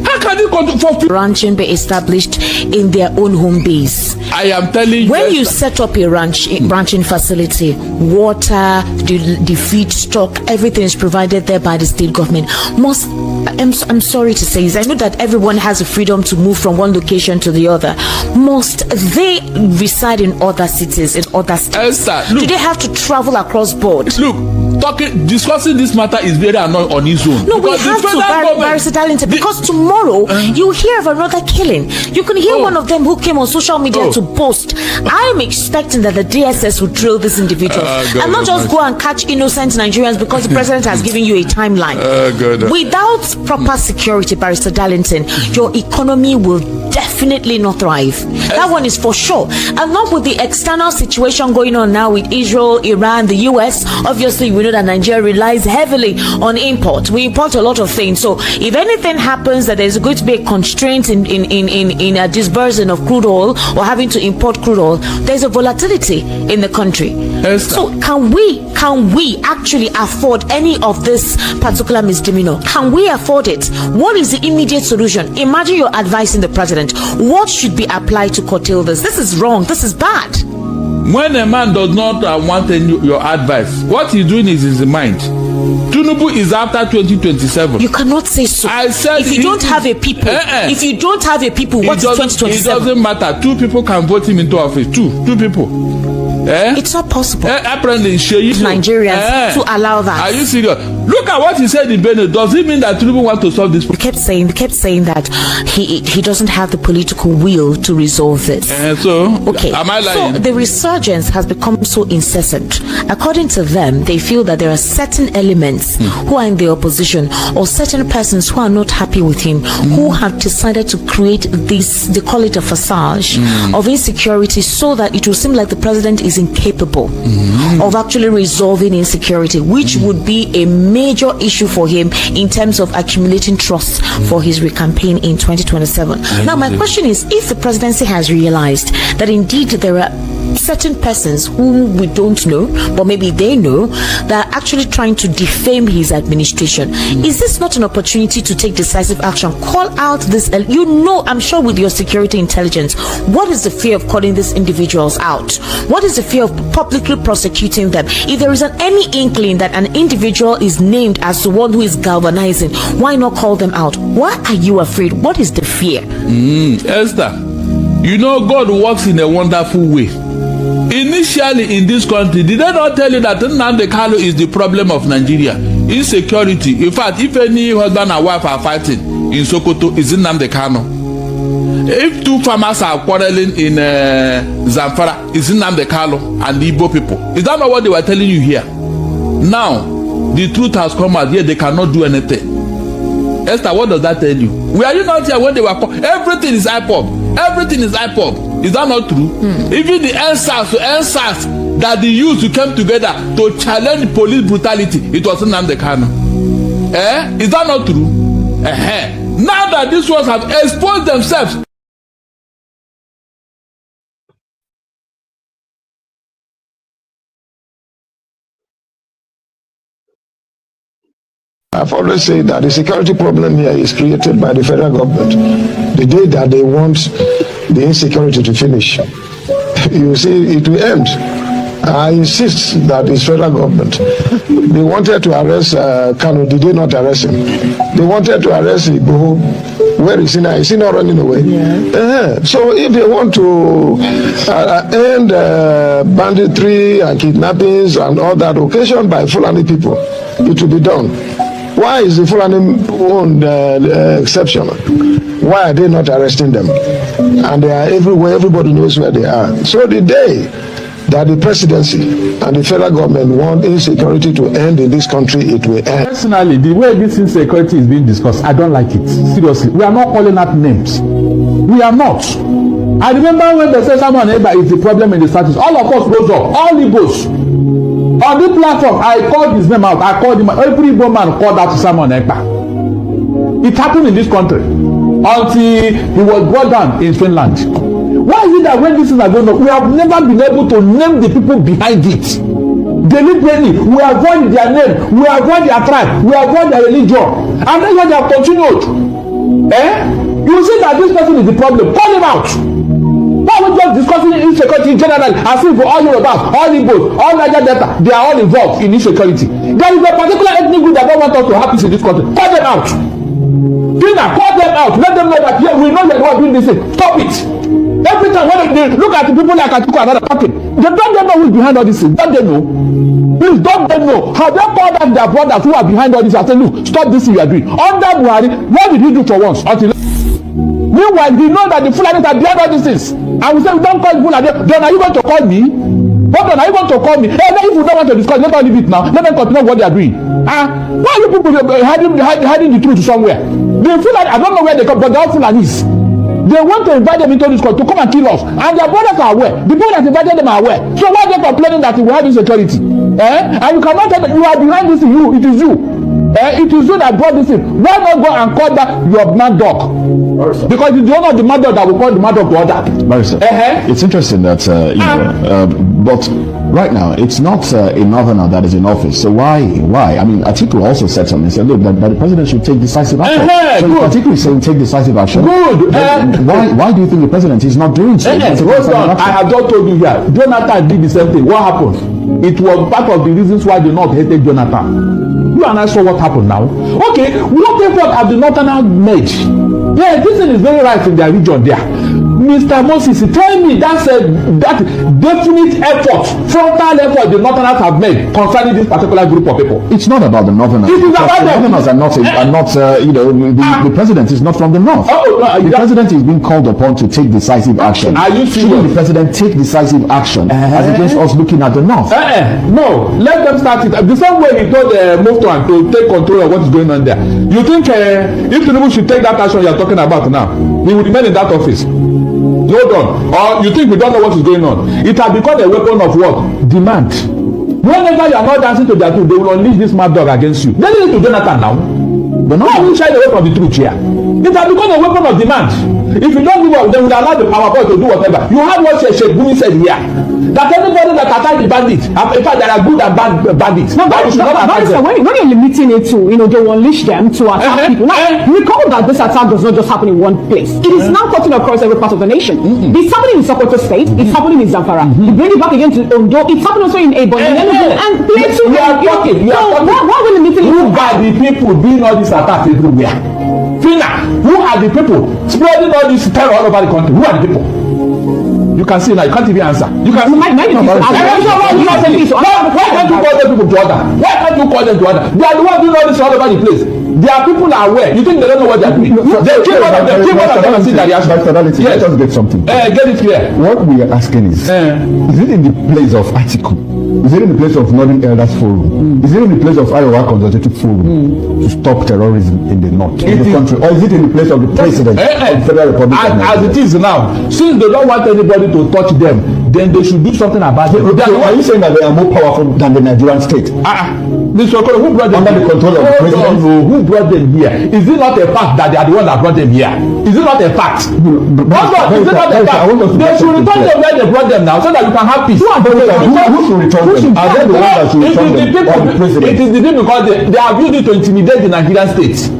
How can you go for ranching be established in their own home base? I am telling you. When you set up a ranching facility, water, the feedstock, everything is provided there by the state government. I'm sorry to say this. I know that everyone has the freedom to move from one location to the other. Must they reside in other cities, in other states? Esther, look, do they have to travel across board? Look, discussing this matter is very annoying on its own. No, we have to, Barrister Darlington, because tomorrow you hear of another killing. You can hear one of them who came on social media to post. I am expecting that the DSS will drill these individuals and not just go and catch innocent Nigerians because the president has given you a timeline. Without proper security, Barrister Darlington, your economy will definitely not thrive. That one is for sure. And not with the external situation going on now with Israel, Iran, the US. Obviously, we know that Nigeria relies heavily on import. We import a lot of things. So if anything happens that there's going to be a constraint in a disbursing of crude oil or having to import crude oil, there's a volatility in the country. So can we actually afford any of this particular misdemeanor? Can we afford it? What is the immediate solution? Imagine you're advising the president. What should be applied to curtail this? This is wrong. This is bad. When a man does not want your advice, what he's doing is in his mind. Tinubu is after 2027. You cannot say so. I said if you don't have a people, if you don't have a people, what's 2027? It doesn't matter. 2 people can vote him into office. Two people. It's not possible. Apparently, Nigerians to allow that. Are you serious? Look at what he said in Benin. Does it mean that Tinubu wants to solve this problem? They kept saying that he doesn't have the political will to resolve this. Okay. Am I lying? So the resurgence has become so incessant. According to them, they feel that there are certain elements who are in the opposition or certain persons who are not happy with him who have decided to create this, they call it a facade of insecurity, so that it will seem like the president is incapable of actually resolving insecurity, which would be a major issue for him in terms of accumulating trust for his campaign in 2027. Now, my question is, if the presidency has realized that indeed there are certain persons whom we don't know, but maybe they know, that are actually trying to defame his administration, is this not an opportunity to take decisive action? Call out this, I'm sure with your security intelligence, what is the fear of calling these individuals out? What is the fear of publicly prosecuting them? If there is any inkling that an individual is named as the one who is galvanizing, why not call them out? Why are you afraid? What is the fear? Esther, you know God works in a wonderful way. Initially in this country, did they not tell you that Nnamdi Kanu is the problem of Nigeria? Insecurity. In fact, if any husband and wife are fighting in Sokoto, is Nnamdi Kanu. If 2 farmers are quarreling in Zamfara, is Nnamdi Kanu and the Igbo people. Is that not what they were telling you here? Now, the truth has come out here, they cannot do anything. Esther, what does that tell you? Were you not here when they were everything is IPOB? Everything is IPOB. Is that not true? Even the answers that the youth came together to challenge police brutality, it was Nnamdi Kanu. Is that not true? Now that these ones have exposed themselves. I've always said that the security problem here is created by the federal government. The day that they want the insecurity to finish, you see, it will end. I insist that it's federal government. They wanted to arrest Kanu. Did they not arrest him? They wanted to arrest Igboho. Where is he now? Is he not running away? Yeah. So if they want to end banditry and kidnappings and all that occasioned by Fulani people, it will be done. Why is the Fulani own exception? Why are they not arresting them? And they are everywhere. Everybody knows where they are. So the day that the presidency and the federal government want insecurity to end in this country, it will end. Personally, the way this insecurity is being discussed, I don't like it. Seriously, we are not calling out names. We are not. I remember when they said Simon Ekpa is the problem in the status. All of us rose up, all Igbos. On this platform, I called his name out. I called him. Every Igbo man called out to Simon Ekpa. It happened in this country until he was brought down in Finland. Why is it that when this is going on, we have never been able to name the people behind it? Deliberately, we avoid their name, we avoid their tribe, we avoid their religion, and that's why they have continued. You see that this person is the problem. Call him out. Why are we just discussing insecurity in general as if all Yorubas, all Igbos, all Niger Delta, they are all involved in insecurity? There is a particular ethnic group that don't want us to have peace in this country. Call them out. Call them out. Let them know that yeah, we know that we are doing this thing. Stop it. Every time when they look at the people like Atiku and other talking, they don't know who's behind all this thing. Don't they know? Please don't they know? Have they called out their brothers who are behind all this and say, look, stop this thing you are doing? Under Buhari, what did he do for once? Meanwhile, he knows that the Fulanis are behind all these things. And we say, we don't call Fulani. Then are you going to call me? What then are you going to call me? Hey, if you don't want to discuss, let them leave it now. Let them continue what they are doing. Why are you people hiding the truth somewhere? The Fulani, I don't know where they come, but they are Fulanis. They want to invite them into this country to come and kill us, and their brothers are aware. The people that invited them are aware. So why are they complaining that we have insecurity? And you cannot tell that you are behind this. It is you. It is you that brought this in. Why not go and call that your mad dog? Because it's the owner of the mad dog that will call the mad dog to order. It's interesting that but right now it's not a northerner that is in office. So why? I mean, Atiku also said something. He said, look, that the president should take decisive action. So Atiku is saying take decisive action. Good. Why do you think the president is not doing so? I have just told you here. Jonathan did the same thing. What happened? It was part of the reasons why the North hated Jonathan. You and I saw what happened now. Okay, what effort have the Northerners made? Yeah, this thing is very right in their region there. Mr. Moses, tell me that definite effort, frontal effort the Northerners have made concerning this particular group of people. It's not about the Northerners. It is about the Northerners are not the president is not from the North. The president is being called upon to take decisive action. Are you serious? Shouldn't the president take decisive action as against us looking at the North? No, let them start it. The same way he told Muftuan to take control of what is going on there. You think if Tinubu should take that action you are talking about now, he will remain in that office? Hold on. Or you think we don't know what is going on? It has become a weapon of what? Demand. Whenever you are not dancing to their truth, they will unleash this mad dog against you. They need to Jonathan now. But now we shy away from the truth here. It has become a weapon of demand. If you don't give up, they will allow the power boy to do whatever. You have what Sheikh Bumi said here. That anybody that attack the bandits, in fact, there are good and bad bandits. No, but when you're limiting it to, they will unleash them to attack people. Now, recall that this attack does not just happen in one place. It is now cutting across every part of the nation. It's happening in Sokoto State. It's happening in Zamfara. You bring it back again to Ondo. It's happening also in Ebonyi. And places. You are talking. Why are we limiting it? Who are the people doing all these attacks everywhere? Fina, who are the people spreading all this terror all over the country? Who are the people? You can see now, you can't even answer. You can see. Why can't you call them people to order? Why can't you call them to order? They are the ones doing all this all over the place. Their people are aware. You think they don't know what they are doing? They keep one of them and see that reaction. Yes, just get something. Get it clear. What we are asking is it in the place of Atiku? Is it in the place of Northern Elders Forum? Is it in the place of Iowa Consultative Forum to stop terrorism in the north, in the country? Or is it in the place of the president of the Federal Republic of Nigeria? As it is now, since they don't want anybody to touch them, then they should do something about it. So are you saying that they are more powerful than the Nigerian state? Who brought them under the control of the president? Who brought them here? Is it not a fact that they are the ones that brought them here? Is it not a fact? Is it not a fact? They should return them where they brought them now, so that you can have peace. Who should return them? Are they the ones that should return them? It is the people because they have used it to intimidate the Nigerian state.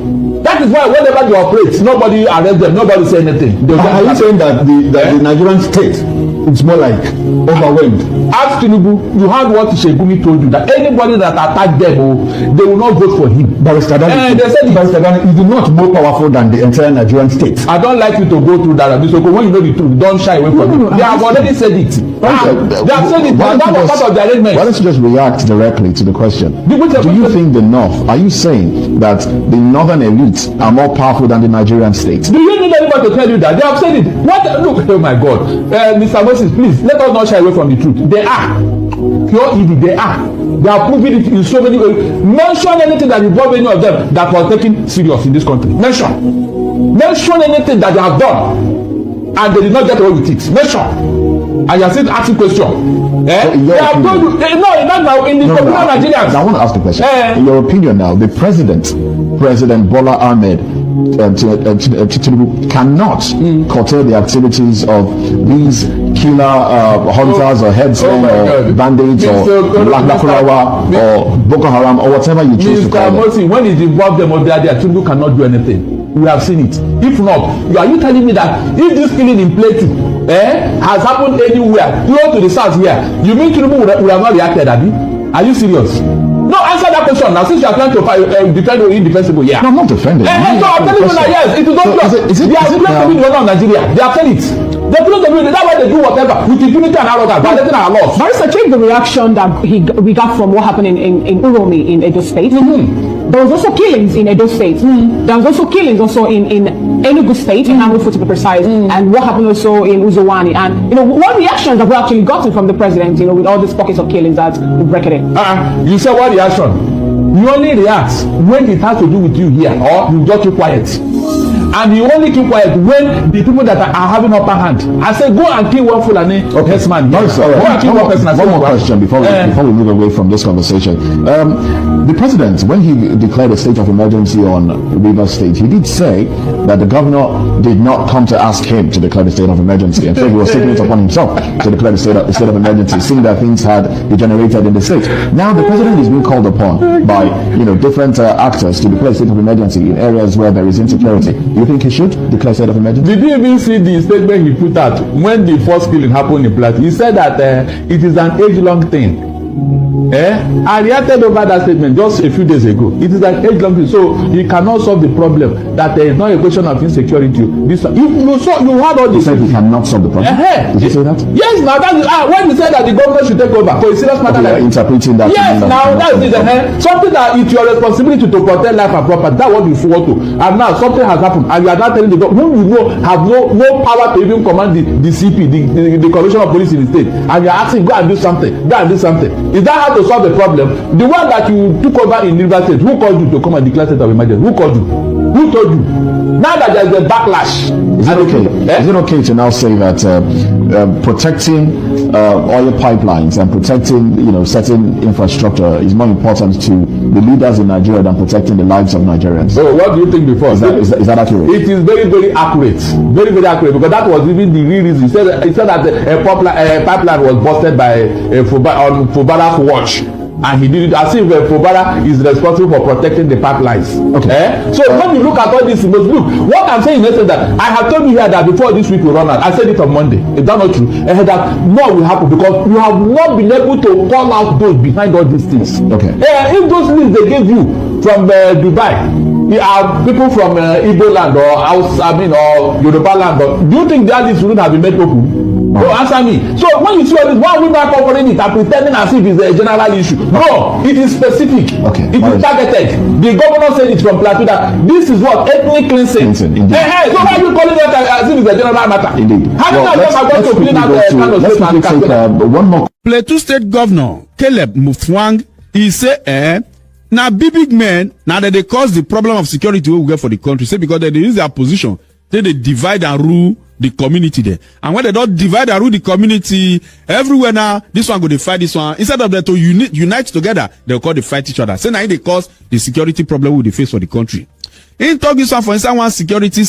That That is why whenever they operate, nobody arrest them, nobody say anything. Are you saying that the Nigerian state is more like overwhelmed? Ask Tinubu, you heard what Shegumi told you, that anybody that attack them, they will not vote for him. Barrister Dani, they said Barrister Dani is not more powerful than the entire Nigerian state. I don't like you to go through that. So when you know the truth, don't shy away from it. They have already said it. They have said it. That was part of the arrangement. Why don't you just react directly to the question? Do you think the North, are you saying that the northern elites are more powerful than the Nigerian state? Do you need anybody to tell you that? They have said it. What? Look, oh my God. Mr. Moses, please, let us not shy away from the truth. They are. Pure evil, they are. They are proving it in so many ways. Mention anything that involves any of them that was taken serious in this country. Mention anything that they have done and they did not get away with it. Mention. And you are still asking question. They have told you. No, not now. In the popular Nigerians. I want to ask the question. In your opinion now, the President Bola Ahmed Tinubu cannot curtail the activities of these killer hunters or headsmen or bandits or Lakurawa or Boko Haram or whatever you choose to call them. When it involves them or they are there, Tinubu cannot do anything. We have seen it. If not, are you telling me that if this killing in Plateau has happened anywhere close to the south here, you mean Tinubu would have not reacted, Abi? Are you serious? No, answer that question now. Since you are trying to defend the indefensible, yeah. No, I'm not defending. So I'm telling you that yes, it is not just. They are supposed to be the one of Nigeria. They have said it. They're supposed to be. That's why they do whatever with impunity and arrogance, violating our laws. Barrister, check the reaction that we got from what happened in Uromi in Edo State. There was also killings in Edo State. There was also killings also in Enugu State, in Amufu to be precise, and what happened also in Uzowani. And what reactions have we actually gotten from the president? With all these pockets of killings that we've recorded. You said what reaction? You only react when it has to do with you here, or you just keep quiet. And you only keep quiet when the people that are having upper hand. I say go and kill one Fulani herdsman. One more question before we move away from this conversation. The president, when he declared a state of emergency on Rivers State, he did say that the governor did not come to ask him to declare the state of emergency. In fact, he was taking it upon himself to declare the state of emergency, seeing that things had degenerated in the state. Now the president is being called upon by different actors to declare a state of emergency in areas where there is insecurity. Do you think he should declare a state of emergency? Did you even see the statement he put out when the first killing happened in Plateau? He said that it is an age-long thing. I reacted over that statement just a few days ago. It is an age-long thing, so you cannot solve the problem. That there is not a question of insecurity. You had all this. He said he cannot solve the problem. Did you say that? Yes, now that is when he said that the government should take over for a serious matter. Okay, interpreting that. Yes, now that is it. Something that it's your responsibility to protect life and property. That's what you want to. And now something has happened, and you are not telling the government who you know have no power to even command the CP, the commissioner of police in the state, and you are asking go and do something. Go and do something. Is that how to solve the problem? The one that you took over in Rivers State, who called you to come and declare state of emergency? Who called you? Who told you? Now that there is a backlash, is it okay? Is it okay to now say that protecting oil pipelines and protecting certain infrastructure is more important to the leaders in Nigeria than protecting the lives of Nigerians? So what do you think before? Is that accurate? It is very, very accurate. Very, very accurate, because that was even the real reason. He said that a pipeline was busted by on Fubara's watch. And he did it as if Fubara is responsible for protecting the pipelines. Okay. So when you look at all this, look, what I'm saying is that I have told you here that before this week will run out. I said it on Monday. Is that not true? That more will happen because you have not been able to call out those behind all these things. Okay. If those lists they gave you from Dubai, are people from Igbo land or Yoruba land, do you think that list wouldn't have been made open? No, answer me. So when you see all this, why are we not covering it and pretending as if it's a general issue? No, it is specific. Okay. It is targeted. The governor said it from Plateau that this is what ethnic cleansing. So why are you calling it as if it's a general matter? Indeed. How many of them are going to clean out the kind of state and one more. Plateau State Governor Caleb Mutfwang, he say now big men now that they cause the problem of security we get for the country. Say because they use their position, they divide and rule the community there. And when they don't divide and rule the community everywhere now, this one go to fight this one. Instead of them to unite together, they'll call they fight each other. So now they cause the security problem we face for the country. In talk this one for instance, one security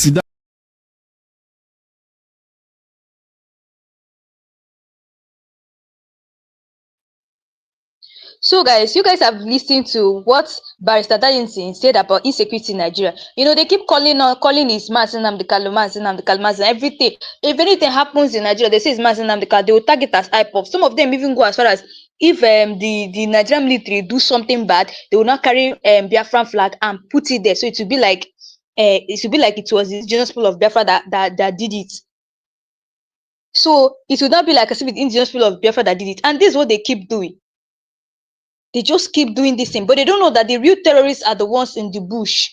So, guys, you guys have listened to what Barrister Dayensin said about insecurity in Nigeria. You know, they keep calling his Nnamdi Kanu, everything. If anything happens in Nigeria, they say it's Nnamdi Kanu, they will tag it as IPOP. Some of them even go as far as if the Nigerian military do something bad, they will not carry Biafran flag and put it there. So it will be like it was the indigenous people of Biafra that did it. So it would not be like as if it's the indigenous people of Biafra that did it. And this is what they keep doing. They just keep doing this thing, but they don't know that the real terrorists are the ones in the bush.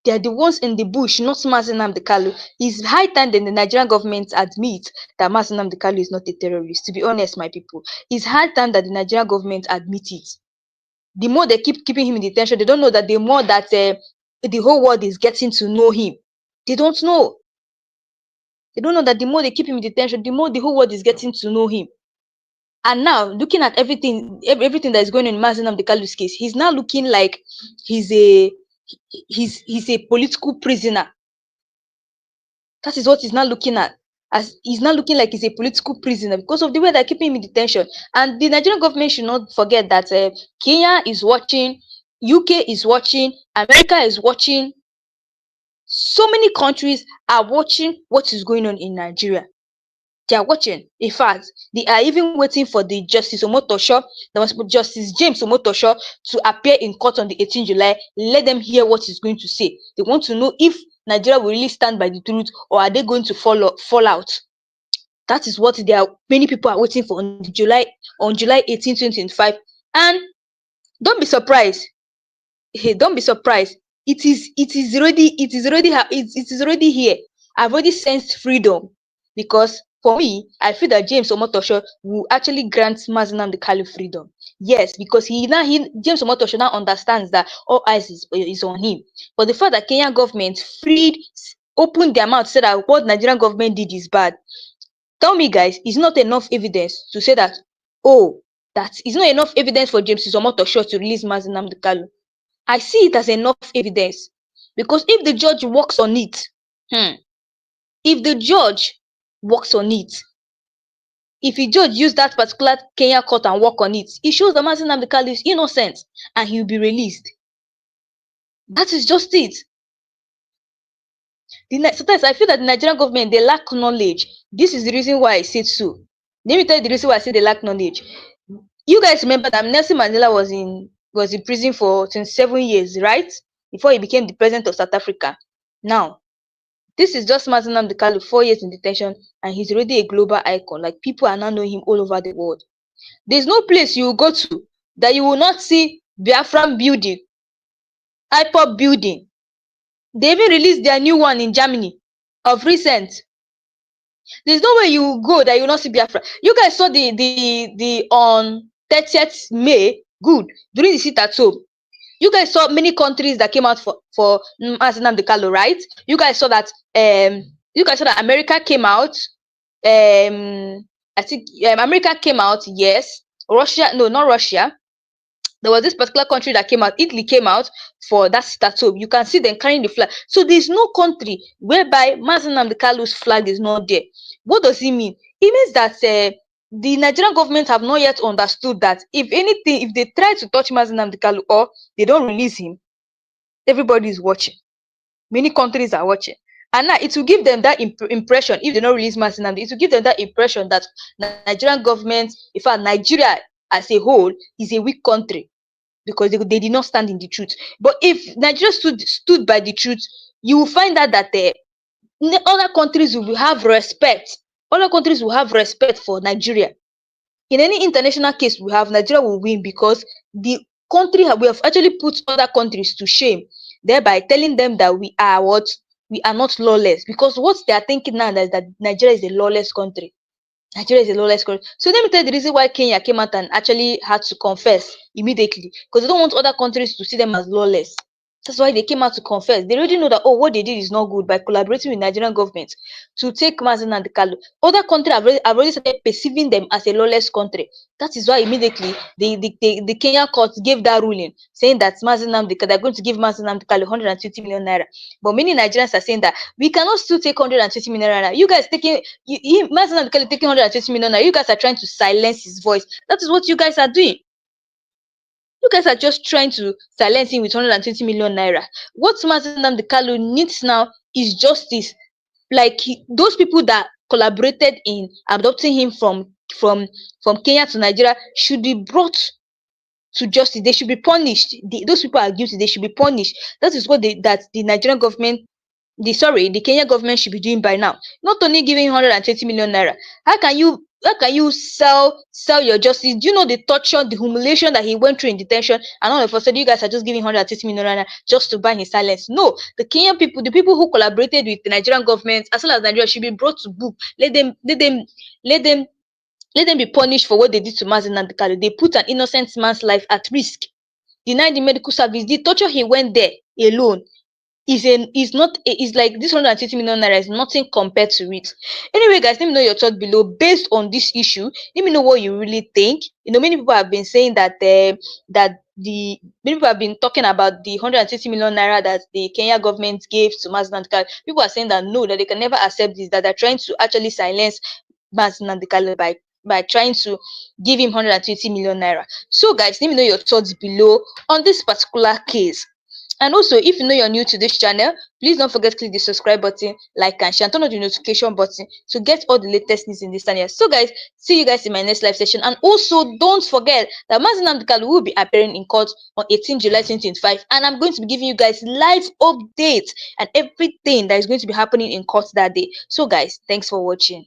They are the ones in the bush, not Nnamdi Kanu. It's high time that the Nigerian government admit that Nnamdi Kanu is not a terrorist. To be honest, my people, it's high time that the Nigerian government admit it. The more they keep keeping him in detention, they don't know that the more that the whole world is getting to know him. They don't know. They don't know that the more they keep him in detention, the more the whole world is getting to know him. And now, looking at everything that is going on in Nnamdi Kanu's case, he's now looking like he's a political prisoner. That is what he's now looking at. As he's now looking like he's a political prisoner because of the way they're keeping him in detention. And the Nigerian government should not forget that Kenya is watching, UK is watching, America is watching. So many countries are watching what is going on in Nigeria. They are watching. In fact, they are even waiting for the Justice Omotosho, Justice James Omotosho, to appear in court on the 18th July. Let them hear what he's going to say. They want to know if Nigeria will really stand by the truth, or are they going to fall out? That is what many people are waiting for on July 18, 2025. And don't be surprised. Hey, don't be surprised. It is already here. I've already sensed freedom, because for me, I feel that James Omotosho will actually grant Nnamdi Kanu freedom. Yes, because James Omotosho now understands that all eyes is on him. But the fact that Kenyan government opened their mouth to say that what Nigerian government did is bad. Tell me, guys, is not enough evidence to say that, that is not enough evidence for James Omotosho to release Nnamdi Kanu. I see it as enough evidence, because if the judge works on it, if the judge works on it, if a judge use that particular Kenya court and work on it, it shows that Nnamdi Kanu is innocent and he will be released. That is just it. Sometimes I feel that the Nigerian government, they lack knowledge. This is the reason why I said so. Let me tell you the reason why I say they lack knowledge. You guys remember that Nelson Mandela was in prison for 27 years, right? Before he became the president of South Africa. Now, this is just Nnamdi Kanu, 4 years in detention, and he's already a global icon. Like, people are now knowing him all over the world. There's no place you will go to that you will not see Biafran building, IPOP building. They even released their new one in Germany of recent. There's no way you will go that you will not see Biafra. You guys saw the on 30th May, good, during the sit-at-home. You guys saw many countries that came out for Nnamdi Kanu, right? You guys saw that America came out. I think America came out, yes. Russia, no, not Russia. There was this particular country that came out. Italy came out for that sit-at-home. You can see them carrying the flag. So there's no country whereby Nnamdi Kanu's flag is not there. What does it mean? It means that the Nigerian government have not yet understood that if anything, if they try to touch Nnamdi Kanu or they don't release him, everybody is watching. Many countries are watching. And now it will give them that impression, if they don't release Nnamdi, it will give them that impression that Nigerian government, in fact, Nigeria as a whole is a weak country because they did not stand in the truth. But if Nigeria stood by the truth, you will find out that other countries will have respect. Other countries will have respect for Nigeria. In any international case we have, Nigeria will win because the country we have actually put other countries to shame, thereby telling them that we are what? We are not lawless. Because what they are thinking now is that Nigeria is a lawless country. Nigeria is a lawless country. So let me tell you the reason why Kenya came out and actually had to confess immediately. Because they don't want other countries to see them as lawless. That's why they came out to confess. They already know that, oh, what they did is not good by collaborating with Nigerian government to take Nnamdi Kanu. Other countries have already started perceiving them as a lawless country. That is why immediately the Kenyan court gave that ruling saying that they're going to give Nnamdi Kanu 120 million naira. But many Nigerians are saying that we cannot still take 120 million naira. You guys taking Nnamdi Kanu taking 120 million naira. You guys are trying to silence his voice. That is what you guys are doing. You guys are just trying to silence him with 120 million naira. What Nnamdi Kanu needs now is justice. Like those people that collaborated in adopting him from Kenya to Nigeria should be brought to justice. They should be punished. Those people are guilty. They should be punished. That is what the Nigerian government, the Kenya government should be doing by now. Not only giving 120 million naira. How can you sell your justice? Do you know the torture, the humiliation that he went through in detention, and all of a sudden you guys are just giving 130 million naira just to buy his silence? No, the Kenyan people, the people who collaborated with the Nigerian government as well as Nigeria, should be brought to book. Let them be punished for what they did to Nnamdi Kanu. They put an innocent man's life at risk, denied the medical service. The torture he went there alone is like this 150 million naira is nothing compared to it. Anyway, guys, let me know your thoughts below based on this issue. Let me know what you really think. Many people have been saying that many people have been talking about the 150 million naira that the Kenya government gave to Nnamdi Kanu. People are saying that no, that they can never accept this, that they're trying to actually silence Nnamdi Kanu by trying to give him 120 million naira. So guys, let me know your thoughts below on this particular case. And also, if you know you're new to this channel, please don't forget to click the subscribe button, like and share, and turn on the notification button to get all the latest news in this channel. So guys, see you guys in my next live session. And also, don't forget that Nnamdi Kanu will be appearing in court on 18 July 2025, and I'm going to be giving you guys live updates and everything that is going to be happening in court that day. So guys, thanks for watching.